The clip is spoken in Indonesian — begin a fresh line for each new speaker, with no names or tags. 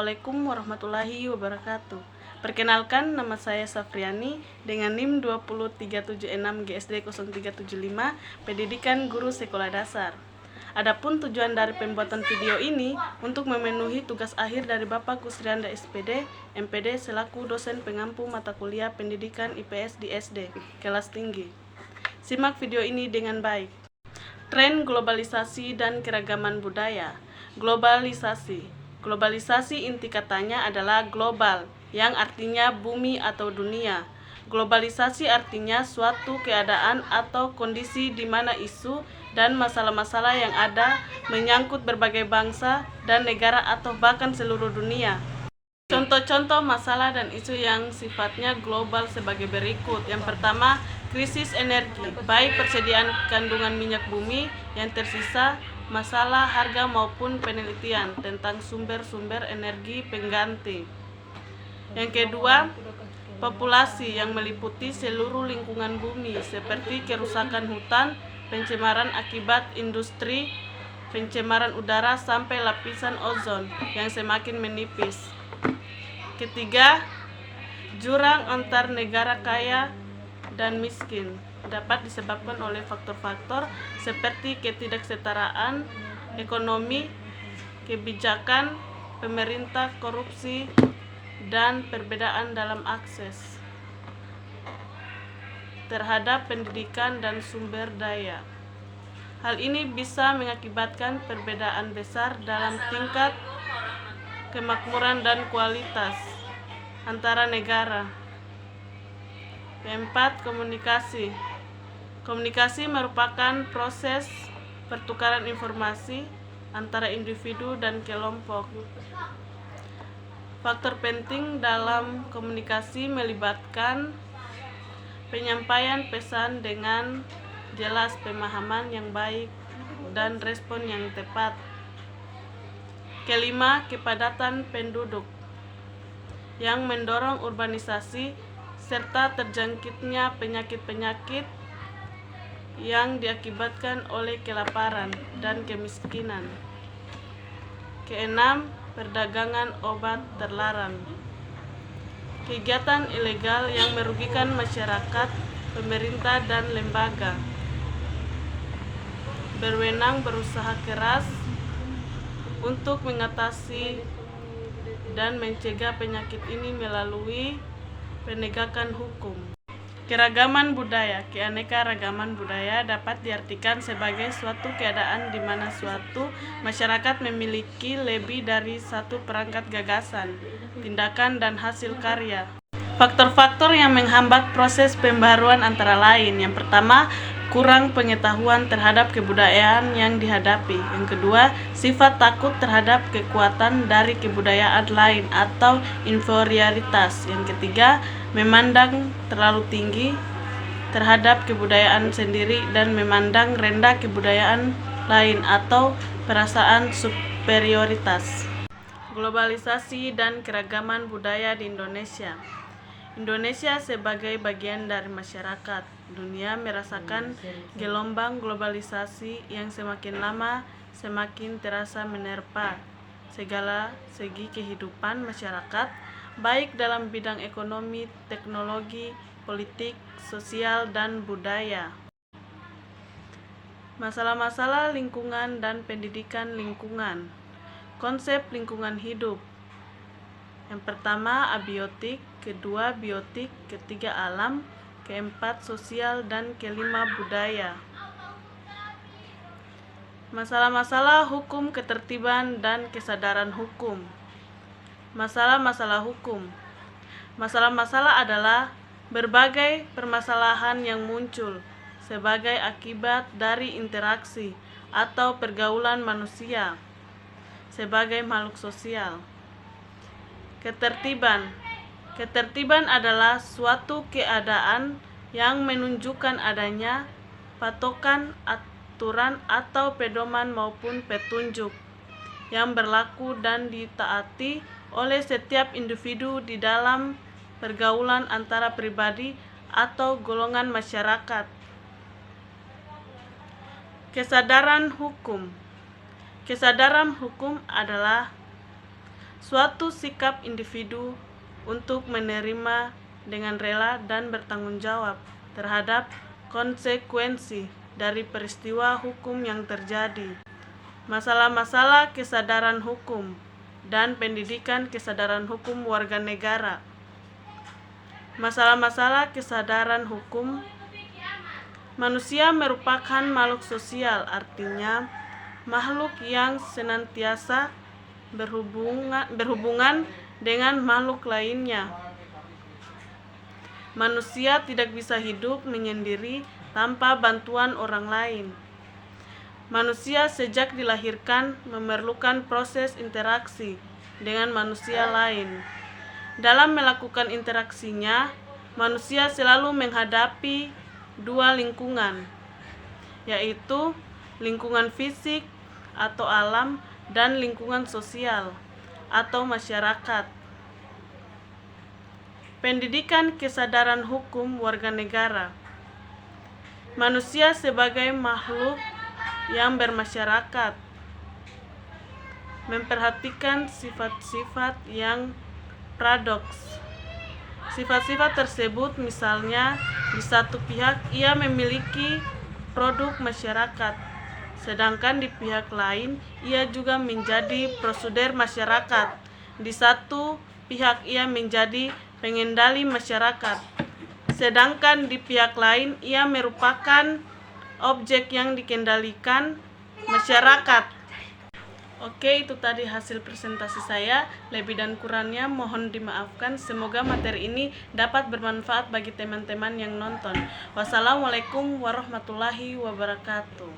Assalamualaikum warahmatullahi wabarakatuh. Perkenalkan, nama saya Safriani dengan NIM 20376 GSD 0375, Pendidikan Guru Sekolah Dasar. Adapun tujuan dari pembuatan video ini untuk memenuhi tugas akhir dari Bapak Kusrianda SPD, MPD selaku dosen pengampu mata kuliah Pendidikan IPS di SD, kelas tinggi. Simak video ini dengan baik. Tren globalisasi dan keragaman budaya. Globalisasi inti katanya adalah global, yang artinya bumi atau dunia. Globalisasi artinya suatu keadaan atau kondisi di mana isu dan masalah-masalah yang ada menyangkut berbagai bangsa dan negara atau bahkan seluruh dunia. Contoh-contoh masalah dan isu yang sifatnya global sebagai berikut. Yang pertama, krisis energi, baik persediaan kandungan minyak bumi yang tersisa, masalah harga maupun penelitian tentang sumber-sumber energi pengganti. Yang kedua, populasi yang meliputi seluruh lingkungan bumi seperti kerusakan hutan, pencemaran akibat industri, pencemaran udara sampai lapisan ozon yang semakin menipis. Ketiga, jurang antar negara kaya dan miskin dapat disebabkan oleh faktor-faktor seperti ketidaksetaraan ekonomi, kebijakan pemerintah, korupsi, dan perbedaan dalam akses terhadap pendidikan dan sumber daya. Hal ini bisa mengakibatkan perbedaan besar dalam tingkat kemakmuran dan kualitas antara negara. Keempat, komunikasi. Komunikasi merupakan proses pertukaran informasi antara individu dan kelompok. Faktor penting dalam komunikasi melibatkan penyampaian pesan dengan jelas, pemahaman yang baik, dan respon yang tepat. Kelima, kepadatan penduduk yang mendorong urbanisasi serta terjangkitnya penyakit-penyakit yang diakibatkan oleh kelaparan dan kemiskinan. Keenam, perdagangan obat terlarang. Kegiatan ilegal yang merugikan masyarakat, pemerintah, dan lembaga berwenang berusaha keras untuk mengatasi dan mencegah penyakit ini melalui penegakan hukum. Keragaman budaya. Keanekaragaman budaya dapat diartikan sebagai suatu keadaan di mana suatu masyarakat memiliki lebih dari satu perangkat gagasan, tindakan, dan hasil karya. Faktor-faktor yang menghambat proses pembaruan antara lain. Yang pertama, kurang pengetahuan terhadap kebudayaan yang dihadapi. Yang kedua, sifat takut terhadap kekuatan dari kebudayaan lain atau inferioritas. Yang ketiga, memandang terlalu tinggi terhadap kebudayaan sendiri dan memandang rendah kebudayaan lain atau perasaan superioritas. Globalisasi dan keragaman budaya di Indonesia. Indonesia sebagai bagian dari masyarakat dunia merasakan gelombang globalisasi yang semakin lama semakin terasa menerpa segala segi kehidupan masyarakat, baik dalam bidang ekonomi, teknologi, politik, sosial, dan budaya. Masalah-masalah lingkungan dan pendidikan lingkungan. Konsep lingkungan hidup. Yang pertama, abiotik, kedua, biotik, ketiga, alam, keempat, sosial, dan kelima, budaya. Masalah-masalah hukum, ketertiban, dan kesadaran hukum. Masalah-masalah hukum. Masalah-masalah adalah berbagai permasalahan yang muncul sebagai akibat dari interaksi atau pergaulan manusia sebagai makhluk sosial. Ketertiban. Ketertiban adalah suatu keadaan yang menunjukkan adanya patokan, aturan, atau pedoman maupun petunjuk yang berlaku dan ditaati oleh setiap individu di dalam pergaulan antara pribadi atau golongan masyarakat. Kesadaran hukum. Kesadaran hukum adalah suatu sikap individu untuk menerima dengan rela dan bertanggung jawab terhadap konsekuensi dari peristiwa hukum yang terjadi. Masalah-masalah kesadaran hukum dan pendidikan kesadaran hukum warga negara. Masalah-masalah kesadaran hukum. Manusia merupakan makhluk sosial, artinya makhluk yang senantiasa berhubungan dengan makhluk lainnya. Manusia tidak bisa hidup menyendiri tanpa bantuan orang lain. Manusia sejak dilahirkan memerlukan proses interaksi dengan manusia lain. Dalam melakukan interaksinya, manusia selalu menghadapi dua lingkungan, yaitu lingkungan fisik atau alam dan lingkungan sosial atau masyarakat. Pendidikan kesadaran hukum warga negara. Manusia sebagai makhluk yang bermasyarakat memperhatikan sifat-sifat yang paradoks. Sifat-sifat tersebut misalnya di satu pihak ia memiliki produk masyarakat, sedangkan di pihak lain ia juga menjadi prosedur masyarakat. Di satu pihak ia menjadi pengendali masyarakat, sedangkan di pihak lain ia merupakan objek yang dikendalikan masyarakat. Oke, itu tadi hasil presentasi saya. Lebih dan kurangnya mohon dimaafkan. Semoga materi ini dapat bermanfaat bagi teman-teman yang nonton. Wassalamualaikum warahmatullahi wabarakatuh.